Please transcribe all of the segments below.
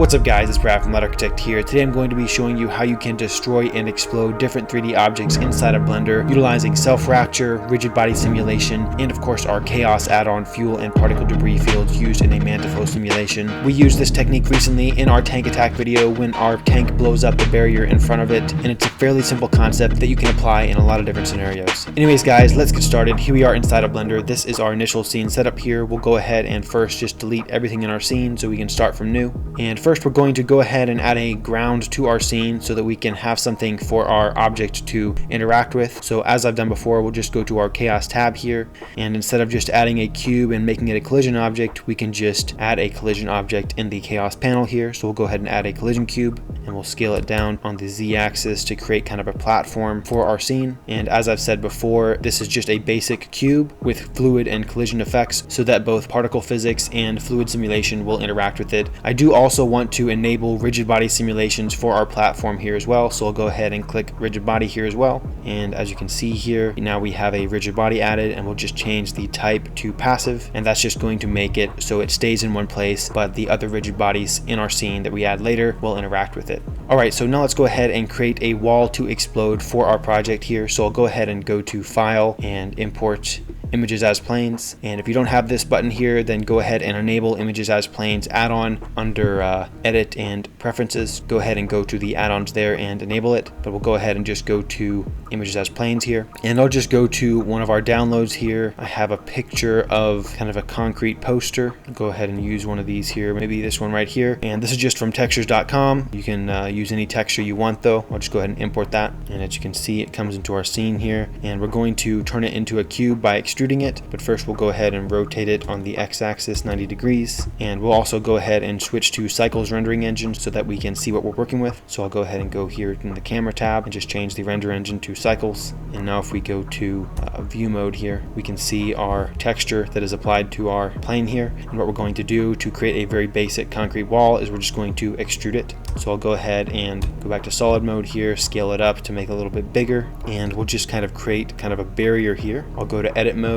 What's up guys, it's Brad from Light Architect here. Today I'm going to be showing you how you can destroy and explode different 3D objects inside of Blender utilizing self-fracture, rigid body simulation, and of course our KHAOS add-on fuel and particle debris fields used in a man-to-flow simulation. We used this technique recently in our tank attack video when our tank blows up the barrier in front of it, and it's a fairly simple concept that you can apply in a lot of different scenarios. Anyways guys, let's get started. Here we are inside of Blender. This is our initial scene setup here. We'll go ahead and first just delete everything in our scene so we can start from new. And first we're going to go ahead and add a ground to our scene so that we can have something for our object to interact with. So as I've done before, we'll just go to our KHAOS tab here, and instead of just adding a cube and making it a collision object, we can just add a collision object in the KHAOS panel here. So we'll go ahead and add a collision cube, and we'll scale it down on the Z-axis to create kind of a platform for our scene. And as I've said before, this is just a basic cube with fluid and collision effects so that both particle physics and fluid simulation will interact with it. I do also want to enable rigid body simulations for our platform here as well, so I'll go ahead and click rigid body here as well. And as you can see here, now we have a rigid body added, and we'll just change the type to passive, and that's just going to make it so it stays in one place, but the other rigid bodies in our scene that we add later will interact with it. Alright, so now let's go ahead and create a wall to explode for our project here. So I'll go ahead and go to File and Import Images as Planes, and if you don't have this button here, then go ahead and enable Images as Planes add-on under Edit and Preferences. Go ahead and go to the add-ons there and enable it, but we'll go ahead and just go to Images as Planes here, and I'll just go to one of our downloads here. I have a picture of kind of a concrete poster. I'll go ahead and use one of these here, maybe this one right here, and this is just from textures.com. You can use any texture you want though. I'll just go ahead and import that, and as you can see, it comes into our scene here, and we're going to turn it into a cube by extruding it, but first we'll go ahead and rotate it on the x-axis 90 degrees, and we'll also go ahead and switch to Cycles rendering engine so that we can see what we're working with. So I'll go ahead and go here in the camera tab and just change the render engine to Cycles, and now if we go to view mode here, we can see our texture that is applied to our plane here. And what we're going to do to create a very basic concrete wall is we're just going to extrude it. So I'll go ahead and go back to solid mode here, scale it up to make it a little bit bigger, and we'll just kind of create kind of a barrier here. I'll go to edit mode.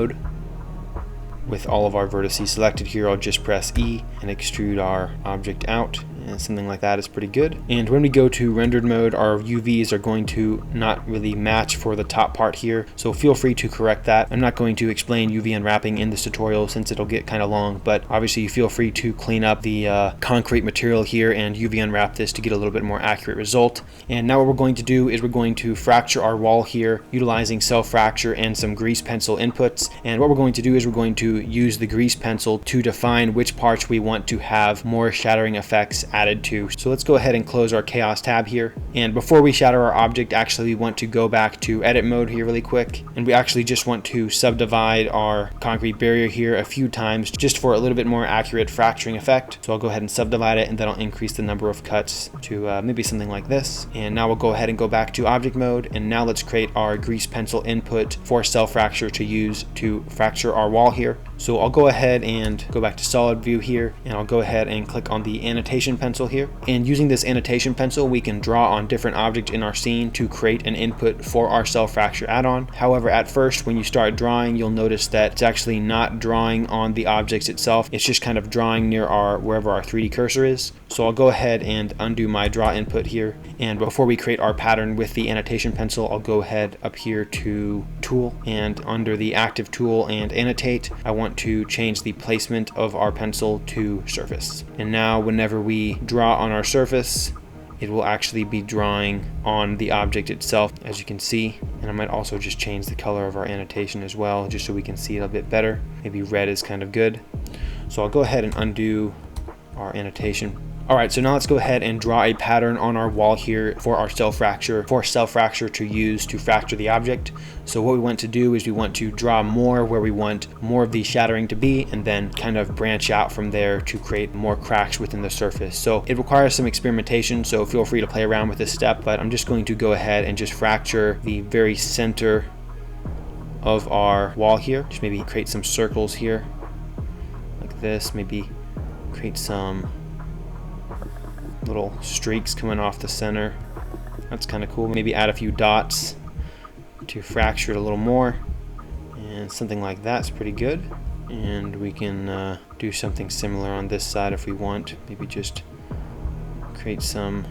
With all of our vertices selected here, I'll just press E and extrude our object out, and something like that is pretty good. And when we go to rendered mode, our UVs are going to not really match for the top part here, so feel free to correct that. I'm not going to explain UV unwrapping in this tutorial since it'll get kind of long, but obviously feel free to clean up the concrete material here and UV unwrap this to get a little bit more accurate result. And now what we're going to do is we're going to fracture our wall here utilizing self-fracture and some grease pencil inputs. And what we're going to do is we're going to use the grease pencil to define which parts we want to have more shattering effects added to. So let's go ahead and close our KHAOS tab here. And before we shatter our object, actually we want to go back to edit mode here really quick. And we actually just want to subdivide our concrete barrier here a few times just for a little bit more accurate fracturing effect. So I'll go ahead and subdivide it, and then I'll increase the number of cuts to maybe something like this. And now we'll go ahead and go back to object mode. And now let's create our grease pencil input for self-fracture to use to fracture our wall here. So I'll go ahead and go back to solid view here, and I'll go ahead and click on the annotation pencil here. And using this annotation pencil, we can draw on different objects in our scene to create an input for our self-fracture add-on. However, at first when you start drawing, you'll notice that it's actually not drawing on the objects itself. It's just kind of drawing near wherever our 3D cursor is. So I'll go ahead and undo my draw input here. And before we create our pattern with the annotation pencil, I'll go ahead up here to tool, and under the active tool and annotate, I want to change the placement of our pencil to surface. And now whenever we draw on our surface, it will actually be drawing on the object itself, as you can see. And I might also just change the color of our annotation as well, just so we can see it a bit better. Maybe red is kind of good. So I'll go ahead and undo our annotation. Alright, so now let's go ahead and draw a pattern on our wall here for our self-fracture to use to fracture the object. So what we want to do is we want to draw more where we want more of the shattering to be, and then kind of branch out from there to create more cracks within the surface. So it requires some experimentation, so feel free to play around with this step, but I'm just going to go ahead and just fracture the very center of our wall here. Just maybe create some circles here like this, maybe create some little streaks coming off the center. That's kind of cool. Maybe add a few dots to fracture it a little more, and something like that's pretty good. And we can do something similar on this side if we want. Maybe just create some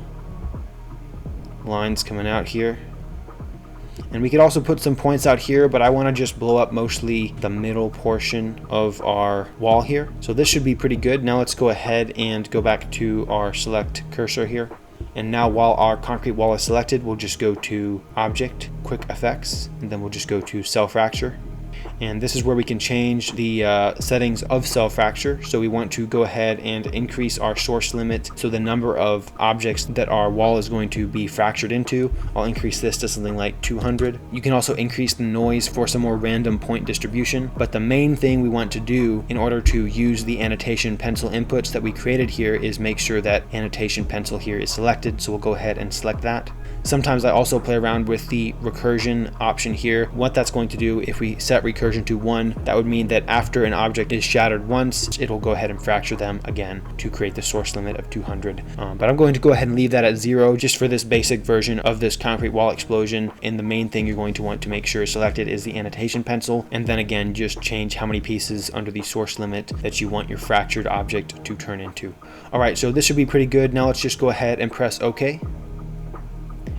lines coming out here. And we could also put some points out here, but I want to just blow up mostly the middle portion of our wall here. So this should be pretty good. Now let's go ahead and go back to our select cursor here. And now while our concrete wall is selected, we'll just go to Object, Quick Effects, and then we'll just go to Cell Fracture. And this is where we can change the settings of cell fracture. So we want to go ahead and increase our source limit, so the number of objects that our wall is going to be fractured into. I'll increase this to something like 200. You can also increase the noise for some more random point distribution, but the main thing we want to do in order to use the annotation pencil inputs that we created here is make sure that annotation pencil here is selected. So we'll go ahead and select that. Sometimes I also play around with the recursion option here. What that's going to do, if we set recursion to 1, that would mean that after an object is shattered once, it'll go ahead and fracture them again to create the source limit of 200. But I'm going to go ahead and leave that at 0 just for this basic version of this concrete wall explosion. And the main thing you're going to want to make sure is selected is the annotation pencil. And then again, just change how many pieces under the source limit that you want your fractured object to turn into. All right, so this should be pretty good. Now let's just go ahead and press OK.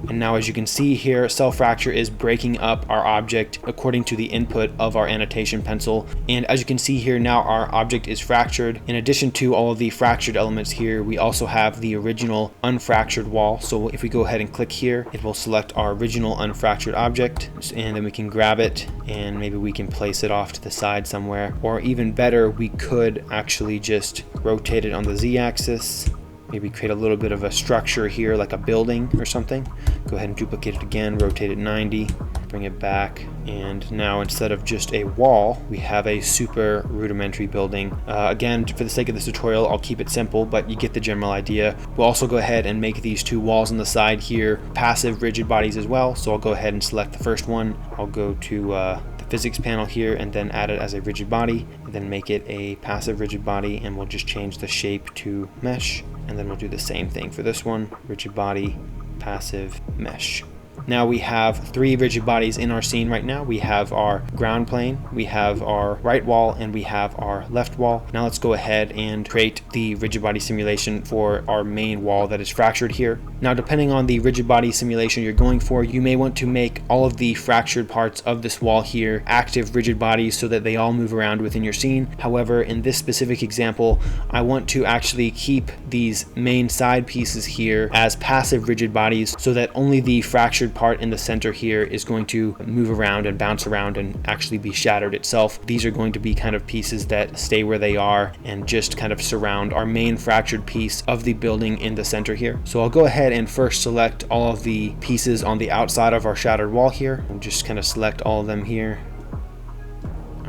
And now as you can see here, cell fracture is breaking up our object according to the input of our annotation pencil. And as you can see here, now our object is fractured. In addition to all of the fractured elements here, we also have the original unfractured wall. So if we go ahead and click here, it will select our original unfractured object, and then we can grab it and maybe we can place it off to the side somewhere. Or even better, we could actually just rotate it on the Z-axis. Maybe create a little bit of a structure here, like a building or something. Go ahead and duplicate it again, rotate it 90, bring it back. And now instead of just a wall, we have a super rudimentary building. Again, for the sake of this tutorial, I'll keep it simple, but you get the general idea. We'll also go ahead and make these two walls on the side here passive rigid bodies as well. So I'll go ahead and select the first one. I'll go to the physics panel here and then add it as a rigid body, and then make it a passive rigid body, and we'll just change the shape to mesh. And then we'll do the same thing for this one, rigid body, passive, mesh. Now we have 3 rigid bodies in our scene right now. We have our ground plane, we have our right wall, and we have our left wall. Now let's go ahead and create the rigid body simulation for our main wall that is fractured here. Now depending on the rigid body simulation you're going for, you may want to make all of the fractured parts of this wall here active rigid bodies so that they all move around within your scene. However, in this specific example, I want to actually keep these main side pieces here as passive rigid bodies so that only the fractured part in the center here is going to move around and bounce around and actually be shattered itself. These are going to be kind of pieces that stay where they are and just kind of surround our main fractured piece of the building in the center here. So I'll go ahead and first select all of the pieces on the outside of our shattered wall here and just kind of select all of them here.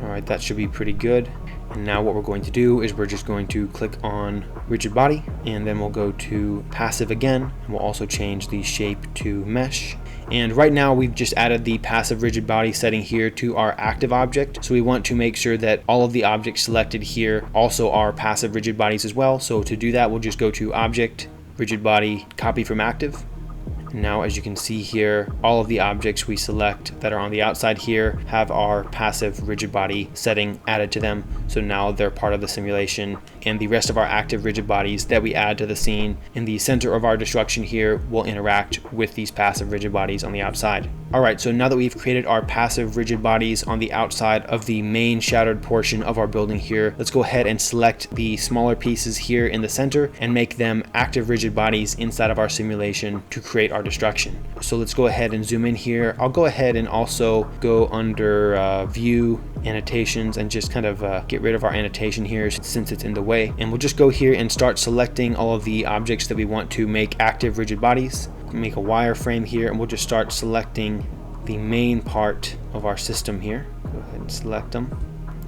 All right, that should be pretty good. And now what we're going to do is we're just going to click on rigid body, and then we'll go to passive again, and we'll also change the shape to mesh. And right now we've just added the passive rigid body setting here to our active object. So we want to make sure that all of the objects selected here also are passive rigid bodies as well. So to do that, we'll just go to Object, Rigid Body, Copy from Active. Now, as you can see here, all of the objects we select that are on the outside here have our passive rigid body setting added to them. So now they're part of the simulation, and the rest of our active rigid bodies that we add to the scene in the center of our destruction here will interact with these passive rigid bodies on the outside. All right, so now that we've created our passive rigid bodies on the outside of the main shattered portion of our building here, let's go ahead and select the smaller pieces here in the center and make them active rigid bodies inside of our simulation to create our destruction. So let's go ahead and zoom in here. I'll go ahead and also go under View, Annotations, and just kind of get rid of our annotation here since it's in the way. And we'll just go here and start selecting all of the objects that we want to make active rigid bodies. Make a wireframe here, and we'll just start selecting the main part of our system here. Go ahead and select them,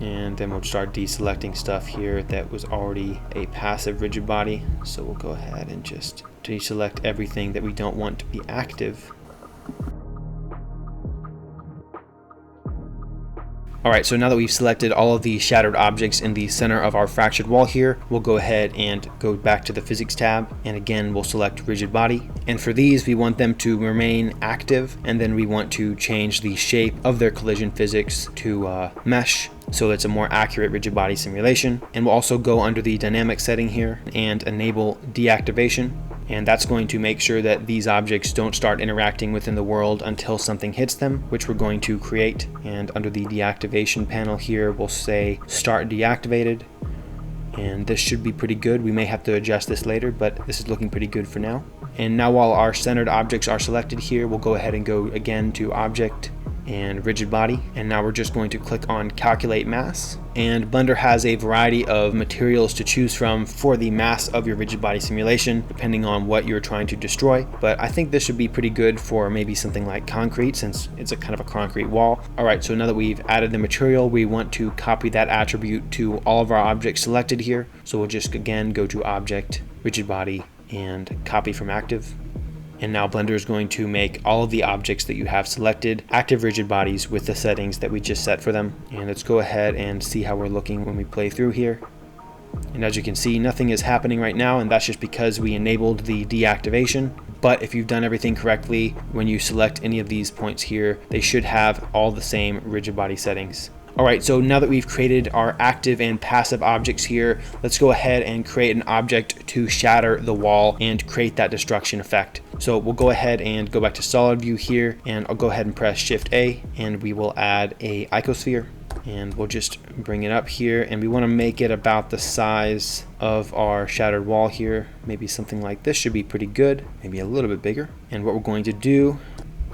and then we'll start deselecting stuff here that was already a passive rigid body. So we'll go ahead and just deselect everything that we don't want to be active. Alright, so now that we've selected all of the shattered objects in the center of our fractured wall here, we'll go ahead and go back to the Physics tab, and again we'll select Rigid Body. And for these, we want them to remain active, and then we want to change the shape of their collision physics to Mesh, so it's a more accurate rigid body simulation. And we'll also go under the dynamic setting here and enable deactivation. and that's going to make sure that these objects don't start interacting within the world until something hits them, which we're going to create. And under the deactivation panel here, we'll say start deactivated, and this should be pretty good. We may have to adjust this later, but this is looking pretty good for now. And now while our centered objects are selected here, we'll go ahead and go again to Object and Rigid Body, and now we're just going to click on Calculate Mass. And Blender has a variety of materials to choose from for the mass of your rigid body simulation, depending on what you're trying to destroy. But I think this should be pretty good for maybe something like concrete, since it's a kind of a concrete wall. Alright, so now that we've added the material, we want to copy that attribute to all of our objects selected here. So we'll just again go to Object, Rigid Body, and Copy from Active. And now Blender is going to make all of the objects that you have selected active rigid bodies with the settings that we just set for them. And let's go ahead and see how we're looking when we play through here. And as you can see, nothing is happening right now, and that's just because we enabled the deactivation. But if you've done everything correctly, when you select any of these points here, they should have all the same rigid body settings. Alright, so now that we've created our active and passive objects here, let's go ahead and create an object to shatter the wall and create that destruction effect. So we'll go ahead and go back to solid view here, and I'll go ahead and press Shift A, and we will add a icosphere, and we'll just bring it up here, and we want to make it about the size of our shattered wall here. Maybe something like this should be pretty good, maybe a little bit bigger. And what we're going to do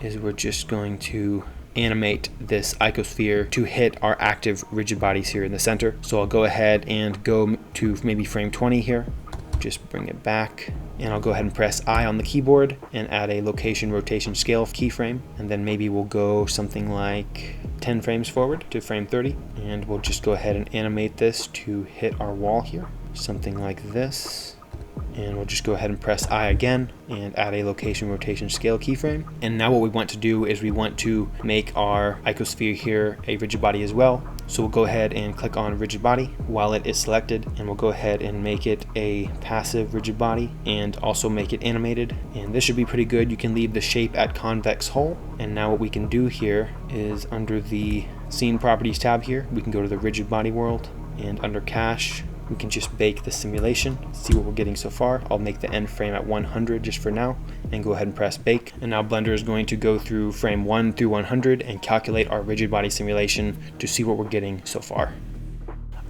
is we're just going to animate this icosphere to hit our active rigid bodies here in the center. So I'll go ahead and go to maybe frame 20 here, just bring it back, and I'll go ahead and press I on the keyboard and add a location rotation scale keyframe, and then maybe we'll go something like 10 frames forward to frame 30, and we'll just go ahead and animate this to hit our wall here, something like this. And we'll just go ahead and press I again and add a location rotation scale keyframe. And now what we want to do is we want to make our icosphere here a rigid body as well. So we'll go ahead and click on rigid body while it is selected, and we'll go ahead and make it a passive rigid body and also make it animated. And this should be pretty good. You can leave the shape at convex hull. And now what we can do here is under the scene properties tab here, we can go to the rigid body world, and under cache, we can just bake the simulation, see what we're getting so far. I'll make the end frame at 100 just for now, and go ahead and press bake. And now Blender is going to go through frame 1 through 100 and calculate our rigid body simulation to see what we're getting so far.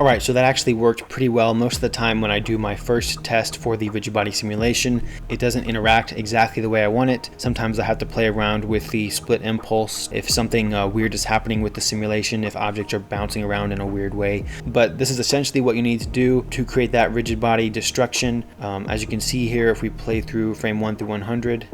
Alright, so that actually worked pretty well. Most of the time when I do my first test for the rigid body simulation, it doesn't interact exactly the way I want it. Sometimes I have to play around with the split impulse if something weird is happening with the simulation, if objects are bouncing around in a weird way. But this is essentially what you need to do to create that rigid body destruction. As you can see here, if we play through frame 1 through 100,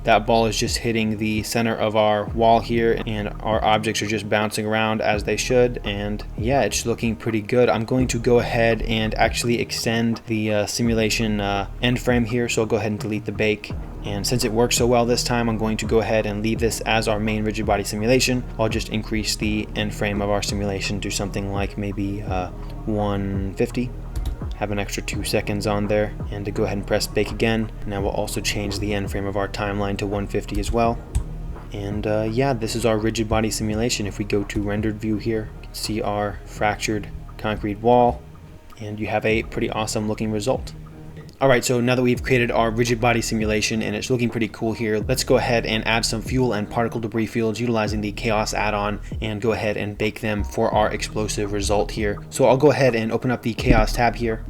that ball is just hitting the center of our wall here, and our objects are just bouncing around as they should. And yeah, it's looking pretty good. I'm going to go ahead and actually extend the simulation end frame here, so I'll go ahead and delete the bake. And since it works so well this time, I'm going to go ahead and leave this as our main rigid body simulation. I'll just increase the end frame of our simulation to something like maybe 150. Have an extra 2 seconds on there, and to go ahead and press bake again. Now we'll also change the end frame of our timeline to 150 as well. And yeah, this is our rigid body simulation. If we go to rendered view here, you can see our fractured concrete wall, and you have a pretty awesome looking result. Alright, so now that we've created our rigid body simulation and it's looking pretty cool here, let's go ahead and add some fuel and particle debris fields utilizing the KHAOS add-on, and go ahead and bake them for our explosive result here. So I'll go ahead and open up the KHAOS tab here,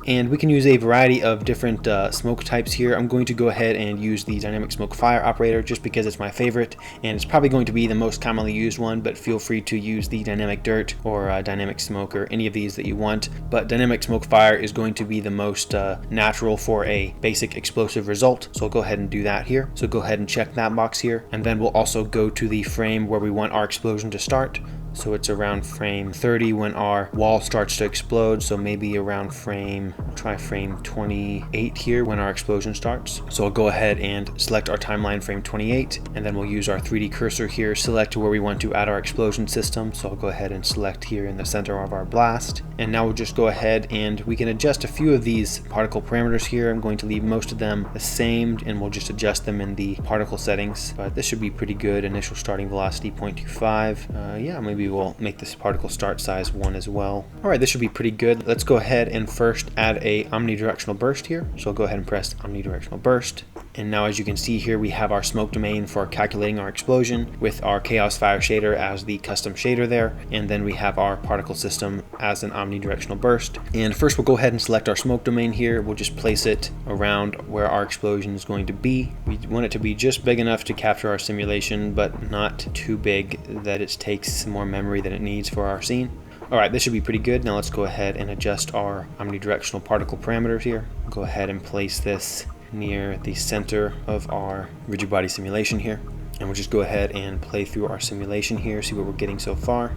and we can use a variety of different smoke types here. I'm going to go ahead and use the dynamic smoke fire operator just because it's my favorite, and it's probably going to be the most commonly used one, but feel free to use the dynamic dirt or dynamic smoke or any of these that you want. But dynamic smoke fire is going to be the most natural for a basic explosive result, so I'll go ahead and do that here. So go ahead and check that box here, and then we'll also go to the frame where we want our explosion to start. So it's around frame 30 when our wall starts to explode, so maybe around frame, we'll try frame 28 here when our explosion starts. So I'll go ahead and select our timeline frame 28, and then we'll use our 3D cursor here, select where we want to add our explosion system. So I'll go ahead and select here in the center of our blast. And now we'll just go ahead and we can adjust a few of these particle parameters here. I'm going to leave most of them the same, and we'll just adjust them in the particle settings. But this should be pretty good. Initial starting velocity 0.25. Yeah, maybe maybe we'll make this particle start size 1 as well. All right, this should be pretty good. Let's go ahead and first add a omnidirectional burst here. So I'll go ahead and press omnidirectional burst. And now as you can see here, we have our smoke domain for calculating our explosion with our KHAOS fire shader as the custom shader there. And then we have our particle system as an omnidirectional burst. And first we'll go ahead and select our smoke domain here. We'll just place it around where our explosion is going to be. We want it to be just big enough to capture our simulation, but not too big that it takes more memory than it needs for our scene. All right, this should be pretty good. Now let's go ahead and adjust our omnidirectional particle parameters here. Go ahead and place this near the center of our rigid body simulation here. And we'll just go ahead and play through our simulation here, see what we're getting so far.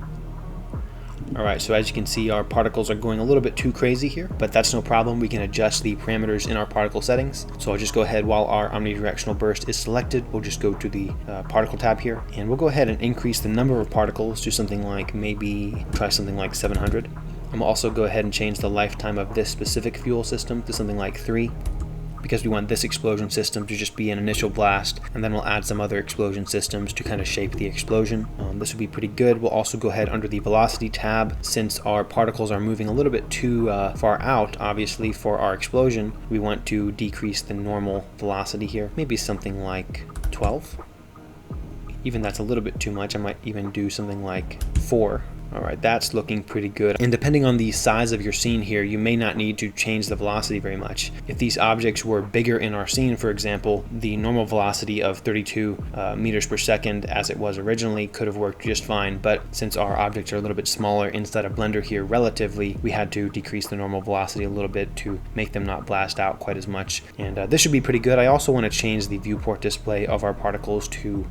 All right, so as you can see, our particles are going a little bit too crazy here, but that's no problem. We can adjust the parameters in our particle settings. So I'll just go ahead while our omnidirectional burst is selected. We'll just go to the particle tab here, and we'll go ahead and increase the number of particles to something like, maybe try something like 700. And we'll also go ahead and change the lifetime of this specific fuel system to something like 3. Because we want this explosion system to just be an initial blast, and then we'll add some other explosion systems to kind of shape the explosion. This would be pretty good. We'll also go ahead under the velocity tab. Since our particles are moving a little bit too far out, obviously, for our explosion, we want to decrease the normal velocity here. Maybe something like 12. Even that's a little bit too much. I might even do something like 4. All right, that's looking pretty good. And depending on the size of your scene here, you may not need to change the velocity very much. If these objects were bigger in our scene, for example, the normal velocity of 32 meters per second as it was originally could have worked just fine. But since our objects are a little bit smaller inside of Blender here relatively, we had to decrease the normal velocity a little bit to make them not blast out quite as much. And this should be pretty good. I also want to change the viewport display of our particles to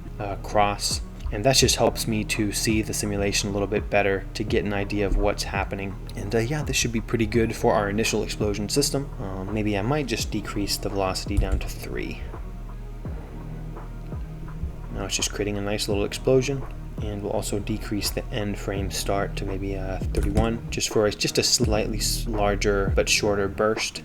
cross. And that just helps me to see the simulation a little bit better to get an idea of what's happening. And yeah, this should be pretty good for our initial explosion system. Maybe I might just decrease the velocity down to 3. Now it's just creating a nice little explosion. And we'll also decrease the end frame start to maybe 31, just for just a slightly larger but shorter burst.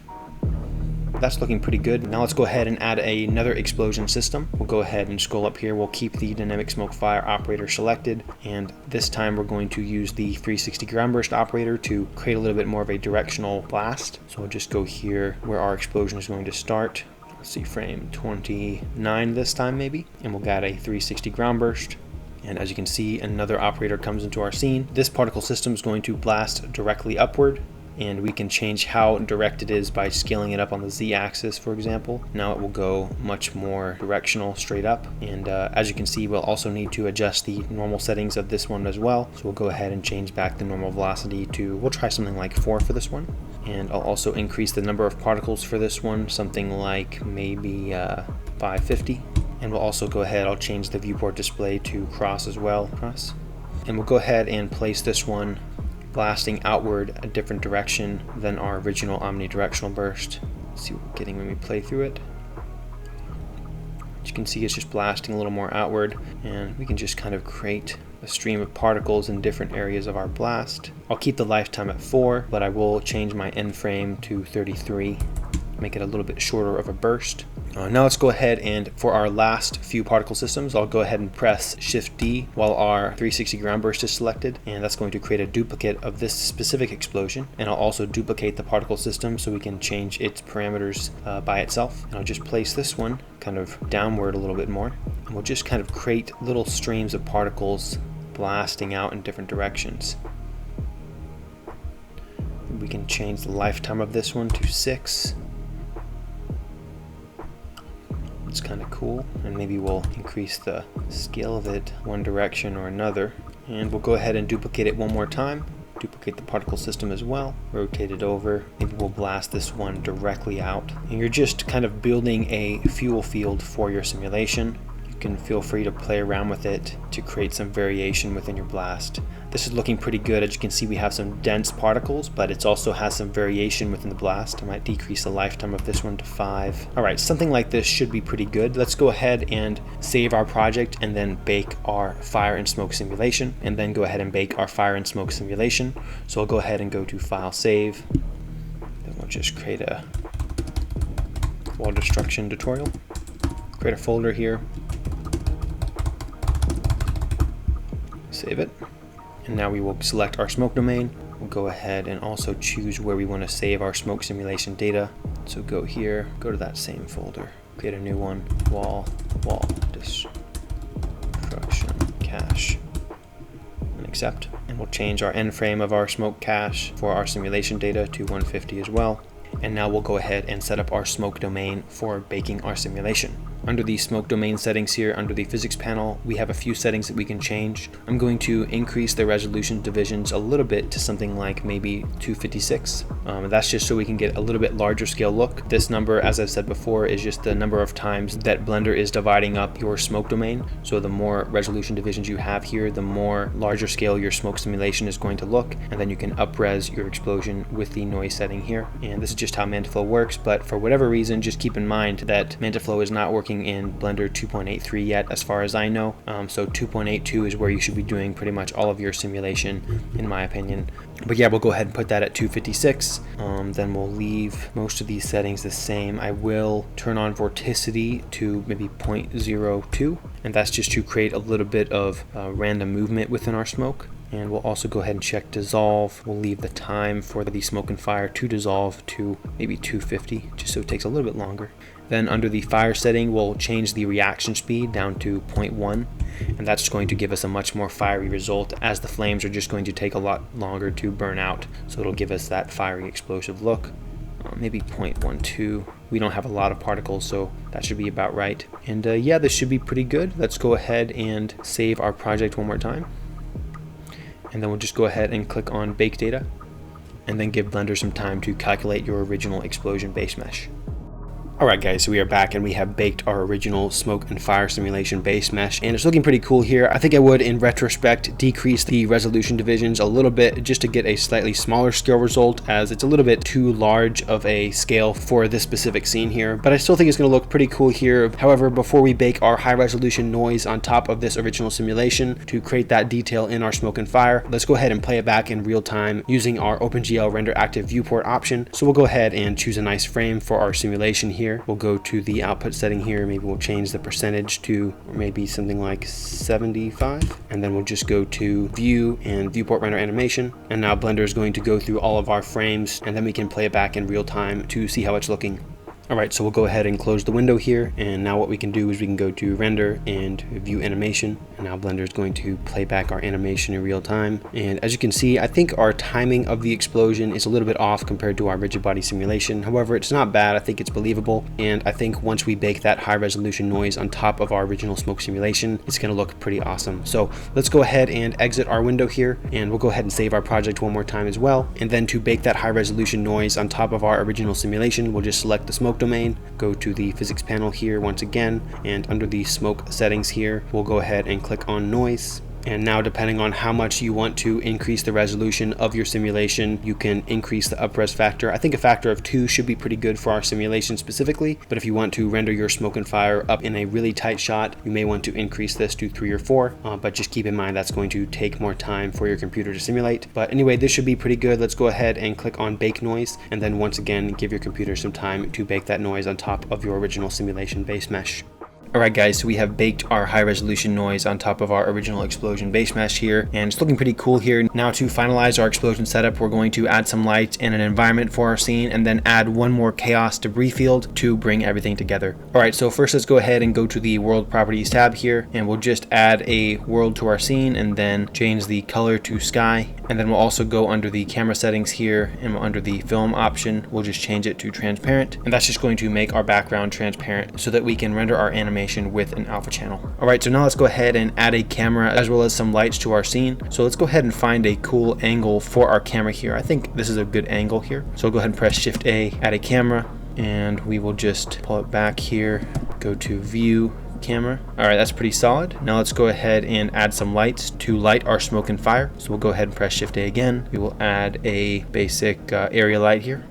That's looking pretty good. Now let's go ahead and add another explosion system. We'll go ahead and scroll up here. We'll keep the dynamic smoke fire operator selected, and this time we're going to use the 360 ground burst operator to create a little bit more of a directional blast. So we'll just go here where our explosion is going to start. Let's see, frame 29 this time maybe, and we'll add a 360 ground burst. And as you can see, another operator comes into our scene. This particle system is going to blast directly upward, and we can change how direct it is by scaling it up on the z-axis, for example. Now it will go much more directional straight up, and as you can see, we'll also need to adjust the normal settings of this one as well. So we'll go ahead and change back the normal velocity to, we'll try something like 4 for this one. And I'll also increase the number of particles for this one, something like maybe 550. And we'll also go ahead, I'll change the viewport display to cross as well, cross. And we'll go ahead and place this one blasting outward a different direction than our original omnidirectional burst. Let's see what we're getting when we play through it. As you can see, it's just blasting a little more outward, and we can just kind of create a stream of particles in different areas of our blast. I'll keep the lifetime at 4, but I will change my end frame to 33. Make it a little bit shorter of a burst. Now let's go ahead and for our last few particle systems, I'll go ahead and press Shift D while our 360 ground burst is selected, and that's going to create a duplicate of this specific explosion. And I'll also duplicate the particle system so we can change its parameters by itself. And I'll just place this one kind of downward a little bit more, and we'll just kind of create little streams of particles blasting out in different directions. We can change the lifetime of this one to 6. It's kind of cool, and maybe we'll increase the scale of it one direction or another. And we'll go ahead and duplicate it one more time. Duplicate the particle system as well. Rotate it over. Maybe we'll blast this one directly out. And you're just kind of building a fuel field for your simulation. You can feel free to play around with it to create some variation within your blast. This is looking pretty good. As you can see, we have some dense particles, but it also has some variation within the blast. I might decrease the lifetime of this one to 5. All right, something like this should be pretty good. Let's go ahead and save our project and then bake our fire and smoke simulation, and then go ahead and bake our fire and smoke simulation. So I'll go ahead and go to File, Save. Then we'll just create a wall destruction tutorial. Create a folder here. Save it. And now we will select our smoke domain. We'll go ahead and also choose where we want to save our smoke simulation data. So go here, go to that same folder, create a new one, wall destruction cache, and accept. And we'll change our end frame of our smoke cache for our simulation data to 150 as well. And now we'll go ahead and set up our smoke domain for baking our simulation. Under the smoke domain settings here, under the physics panel, we have a few settings that we can change. I'm going to increase the resolution divisions a little bit to something like maybe 256. That's just so we can get a little bit larger scale look. This number, as I've said before, is just the number of times that Blender is dividing up your smoke domain. So the more resolution divisions you have here, the more larger scale your smoke simulation is going to look. And then you can up-res your explosion with the noise setting here. And this is just how Mantaflow works, but for whatever reason, just keep in mind that Mantaflow is not working in Blender 2.83 yet, as far as I know. So 2.82 is where you should be doing pretty much all of your simulation, in my opinion. But yeah, we'll go ahead and put that at 256. Then we'll leave most of these settings the same. I will turn on vorticity to maybe 0.02, and that's just to create a little bit of random movement within our smoke. And we'll also go ahead and check dissolve. We'll leave the time for the smoke and fire to dissolve to maybe 250, just so it takes a little bit longer. Then under the fire setting, we'll change the reaction speed down to 0.1, and that's going to give us a much more fiery result, as the flames are just going to take a lot longer to burn out. So it'll give us that fiery explosive look. Maybe 0.12. We don't have a lot of particles, so that should be about right. And yeah, this should be pretty good. Let's go ahead and save our project one more time. And then we'll just go ahead and click on Bake Data, and then give Blender some time to calculate your original explosion base mesh. Alright guys, so we are back and we have baked our original smoke and fire simulation base mesh, and it's looking pretty cool here. I think I would, in retrospect, decrease the resolution divisions a little bit just to get a slightly smaller scale result, as it's a little bit too large of a scale for this specific scene here, but I still think it's going to look pretty cool here. However, before we bake our high resolution noise on top of this original simulation to create that detail in our smoke and fire, let's go ahead and play it back in real time using our OpenGL render active viewport option. So we'll go ahead and choose a nice frame for our simulation here. We'll go to the output setting here. Maybe we'll change the percentage to maybe something like 75, and then we'll just go to view and viewport render animation, and now Blender is going to go through all of our frames, and then we can play it back in real time to see how it's looking. Alright, so we'll go ahead and close the window here, and now what we can do is we can go to render and view animation, and now Blender is going to play back our animation in real time. And as you can see, I think our timing of the explosion is a little bit off compared to our rigid body simulation. However, it's not bad. I think it's believable, and I think once we bake that high resolution noise on top of our original smoke simulation, it's going to look pretty awesome. So let's go ahead and exit our window here, and we'll go ahead and save our project one more time as well. And then to bake that high resolution noise on top of our original simulation, we'll just select the smoke domain, go to the physics panel here once again, and under the smoke settings here, we'll go ahead and click on noise. And now, depending on how much you want to increase the resolution of your simulation, you can increase the up-res factor. I think a factor of 2 should be pretty good for our simulation specifically, but if you want to render your smoke and fire up in a really tight shot, you may want to increase this to 3 or 4, but just keep in mind that's going to take more time for your computer to simulate. But anyway, this should be pretty good. Let's go ahead and click on bake noise, and then once again, give your computer some time to bake that noise on top of your original simulation base mesh. Alright guys, so we have baked our high resolution noise on top of our original explosion base mesh here, and it's looking pretty cool here. Now, to finalize our explosion setup, we're going to add some lights and an environment for our scene, and then add one more chaos debris field to bring everything together. Alright, so first let's go ahead and go to the world properties tab here, and we'll just add a world to our scene, and then change the color to sky. And then we'll also go under the camera settings here, and under the film option, we'll just change it to transparent, and that's just going to make our background transparent so that we can render our animation with an alpha channel. Alright, so now let's go ahead and add a camera as well as some lights to our scene. So let's go ahead and find a cool angle for our camera here. I think this is a good angle here. So go ahead and press Shift A, add a camera, and we will just pull it back here, go to view, camera. Alright, that's pretty solid. Now let's go ahead and add some lights to light our smoke and fire. So we'll go ahead and press Shift A again. We will add a basic area light here.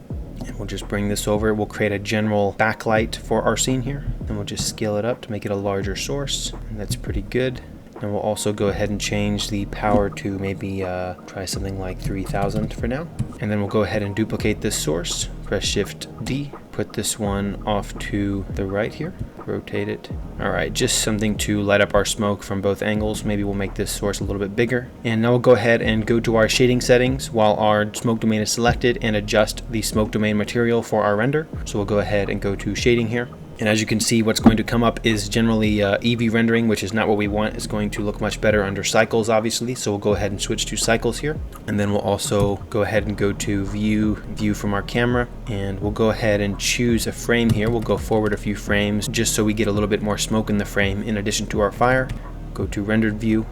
And we'll just bring this over. We'll create a general backlight for our scene here. And we'll just scale it up to make it a larger source. And that's pretty good. And we'll also go ahead and change the power to maybe try something like 3000 for now. And then we'll go ahead and duplicate this source. Press Shift D, put this one off to the right here, rotate it. All right, just something to light up our smoke from both angles. Maybe we'll make this source a little bit bigger. And now we'll go ahead and go to our shading settings while our smoke domain is selected and adjust the smoke domain material for our render. So we'll go ahead and go to shading here. And as you can see, what's going to come up is generally EV rendering, which is not what we want. It's going to look much better under cycles, obviously. So we'll go ahead and switch to cycles here. And then we'll also go ahead and go to view from our camera. And we'll go ahead and choose a frame here. We'll go forward a few frames just so we get a little bit more smoke in the frame in addition to our fire. Go to rendered view.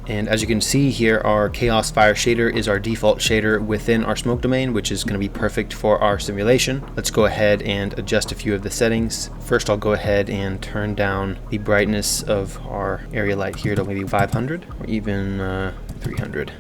And as you can see here, our KHAOS fire shader is our default shader within our smoke domain, which is going to be perfect for our simulation. Let's go ahead and adjust a few of the settings. First, I'll go ahead and turn down the brightness of our area light here to maybe 500 or even 300.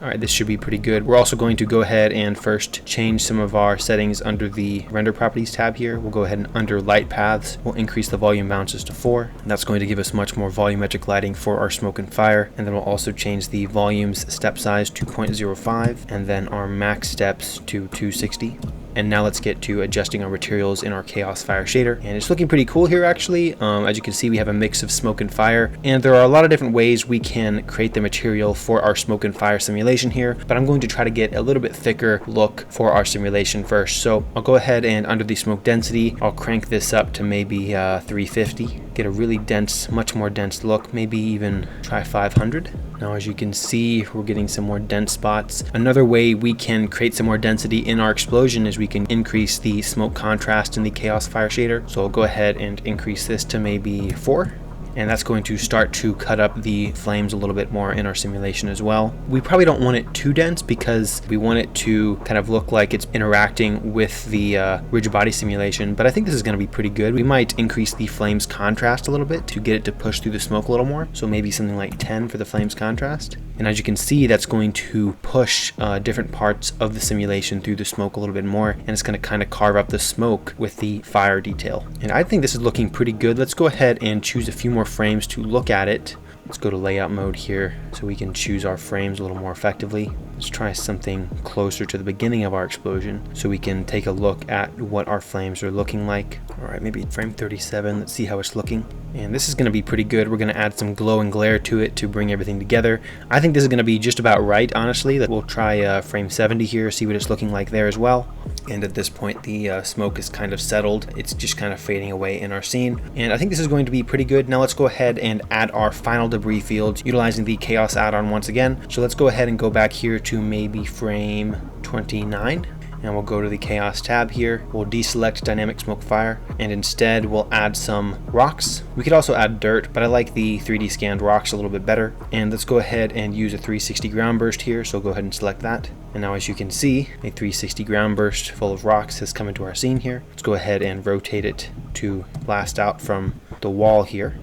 All right, this should be pretty good. We're also going to go ahead and first change some of our settings under the render properties tab here. We'll go ahead and under light paths, we'll increase the volume bounces to 4. And that's going to give us much more volumetric lighting for our smoke and fire. And then we'll also change the volumes step size to 0.05 and then our max steps to 260. And now let's get to adjusting our materials in our KHAOS fire shader. And it's looking pretty cool here actually. As you can see, we have a mix of smoke and fire. And there are a lot of different ways we can create the material for our smoke and fire simulation here. But I'm going to try to get a little bit thicker look for our simulation first. So I'll go ahead and under the smoke density, I'll crank this up to maybe 350. Get a really dense, much more dense look, maybe even try 500. Now as you can see, we're getting some more dense spots. Another way we can create some more density in our explosion is we can increase the smoke contrast in the KHAOS fire shader. So I'll go ahead and increase this to maybe 4. And that's going to start to cut up the flames a little bit more in our simulation as well. We probably don't want it too dense because we want it to kind of look like it's interacting with the rigid body simulation, but I think this is going to be pretty good. We might increase the flames contrast a little bit to get it to push through the smoke a little more. So maybe something like 10 for the flames contrast. And as you can see, that's going to push different parts of the simulation through the smoke a little bit more, and it's going to kind of carve up the smoke with the fire detail. And I think this is looking pretty good. Let's go ahead and choose a few more frames to look at it. Let's go to layout mode here so we can choose our frames a little more effectively. Let's try something closer to the beginning of our explosion so we can take a look at what our flames are looking like. All right, maybe frame 37. Let's see how it's looking. And this is going to be pretty good. We're going to add some glow and glare to it to bring everything together. I think this is going to be just about right, honestly. We'll try frame 70 here, see what it's looking like there as well. And at this point, the smoke is kind of settled. It's just kind of fading away in our scene. And I think this is going to be pretty good. Now let's go ahead and add our final debris fields utilizing the KHAOS add-on once again. So let's go ahead and go back here to maybe frame 29. And we'll go to the KHAOS tab here. We'll deselect dynamic smoke fire and instead we'll add some rocks. We could also add dirt, but I like the 3D scanned rocks a little bit better. And let's go ahead and use a 360 ground burst here. So go ahead and select that. And now as you can see, a 360 ground burst full of rocks has come into our scene here. Let's go ahead and rotate it to blast out from the wall here.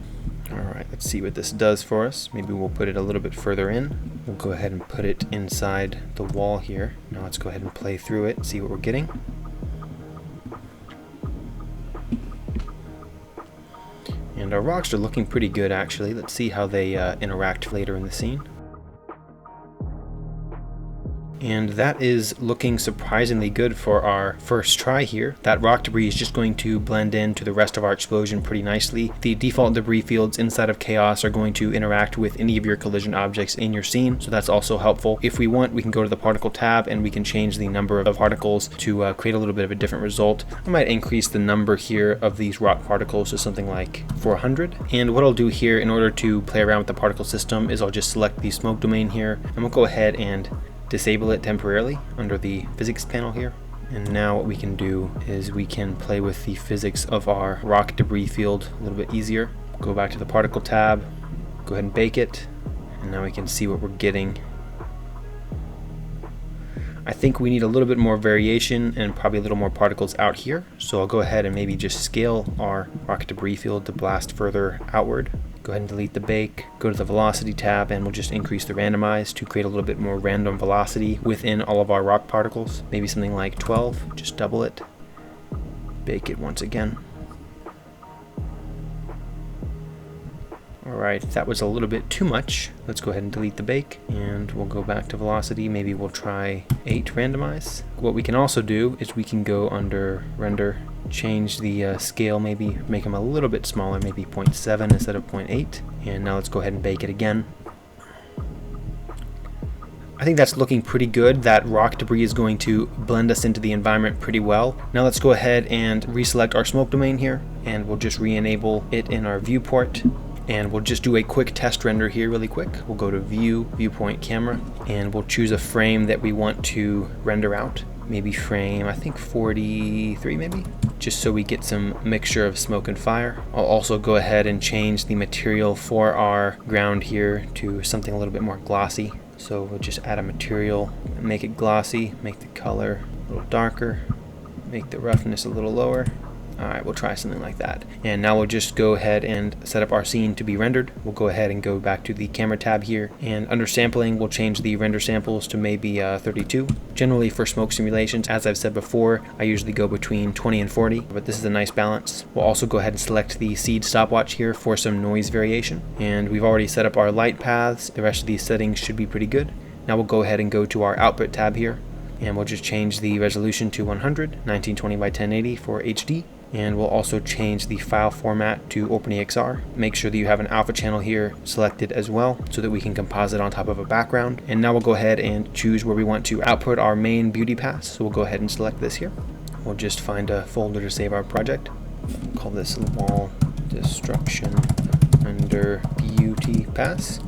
All right, let's see what this does for us. Maybe we'll put it a little bit further in. We'll go ahead and put it inside the wall here. Now let's go ahead and play through it and see what we're getting. And our rocks are looking pretty good actually. Let's see how they interact later in the scene. And that is looking surprisingly good for our first try here. That rock debris is just going to blend into the rest of our explosion pretty nicely. The default debris fields inside of KHAOS are going to interact with any of your collision objects in your scene, so that's also helpful. If we want, we can go to the particle tab and we can change the number of particles to create a little bit of a different result. I might increase the number here of these rock particles to something like 400. And what I'll do here in order to play around with the particle system is I'll just select the smoke domain here and we'll go ahead and disable it temporarily under the physics panel here. And now what we can do is we can play with the physics of our rock debris field a little bit easier. Go back to the particle tab, go ahead and bake it, and now we can see what we're getting. I think we need a little bit more variation and probably a little more particles out here. So I'll go ahead and maybe just scale our rock debris field to blast further outward. Go ahead and delete the bake, go to the velocity tab, and we'll just increase the randomize to create a little bit more random velocity within all of our rock particles. Maybe something like 12, just double it, bake it once again. Alright, that was a little bit too much. Let's go ahead and delete the bake and we'll go back to velocity. Maybe we'll try 8 randomize. What we can also do is we can go under render change the scale, maybe make them a little bit smaller, maybe 0.7 instead of 0.8. And now let's go ahead and bake it again. I think that's looking pretty good. That rock debris is going to blend us into the environment pretty well. Now let's go ahead and reselect our smoke domain here, and we'll just re-enable it in our viewport. And we'll just do a quick test render here really quick. We'll go to View, Viewpoint, Camera, and we'll choose a frame that we want to render out. Maybe frame, I think 43 maybe, just so we get some mixture of smoke and fire. I'll also go ahead and change the material for our ground here to something a little bit more glossy. So we'll just add a material, make it glossy, make the color a little darker, make the roughness a little lower. Alright, we'll try something like that. And now we'll just go ahead and set up our scene to be rendered. We'll go ahead and go back to the camera tab here, and under sampling we'll change the render samples to maybe 32. Generally for smoke simulations, as I've said before, I usually go between 20 and 40, but this is a nice balance. We'll also go ahead and select the seed stopwatch here for some noise variation. And we've already set up our light paths. The rest of these settings should be pretty good. Now we'll go ahead and go to our output tab here, and we'll just change the resolution to 100, 1920 by 1080 for HD. And we'll also change the file format to OpenEXR. Make sure that you have an alpha channel here selected as well, so that we can composite on top of a background. And now we'll go ahead and choose where we want to output our main beauty pass. So we'll go ahead and select this here. We'll just find a folder to save our project. Call this wall destruction under beauty pass.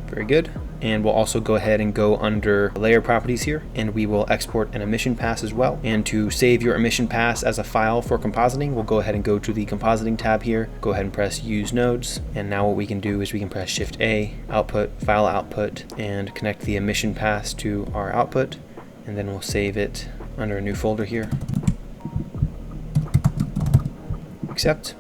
Very good. And we'll also go ahead and go under layer properties here, and we will export an emission pass as well. And to save your emission pass as a file for compositing, we'll go ahead and go to the compositing tab here, go ahead and press use nodes. And now what we can do is we can press Shift A, output, file output, and connect the emission pass to our output. And then we'll save it under a new folder here. Accept.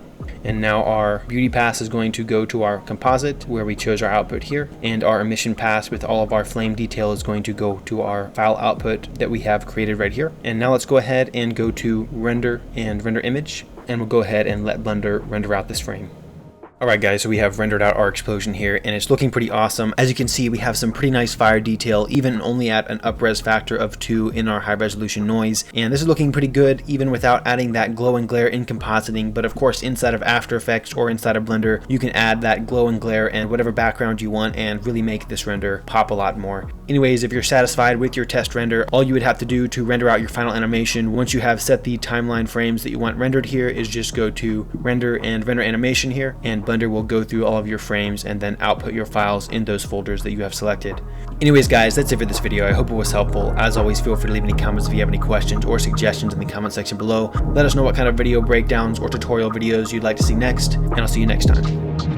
And now our beauty pass is going to go to our composite where we chose our output here, and our emission pass with all of our flame detail is going to go to our file output that we have created right here. And now let's go ahead and go to render and render image, and we'll go ahead and let Blender render out this frame. Alright guys, so we have rendered out our explosion here, and it's looking pretty awesome. As you can see, we have some pretty nice fire detail, even only at an up-res factor of 2 in our high-resolution noise. And this is looking pretty good, even without adding that glow and glare in compositing. But of course, inside of After Effects or inside of Blender, you can add that glow and glare and whatever background you want and really make this render pop a lot more. Anyways, if you're satisfied with your test render, all you would have to do to render out your final animation, once you have set the timeline frames that you want rendered here, is just go to Render and Render Animation here, and Blender will go through all of your frames and then output your files in those folders that you have selected. Anyways guys, that's it for this video. I hope it was helpful. As always, feel free to leave any comments if you have any questions or suggestions in the comment section below. Let us know what kind of video breakdowns or tutorial videos you'd like to see next, and I'll see you next time.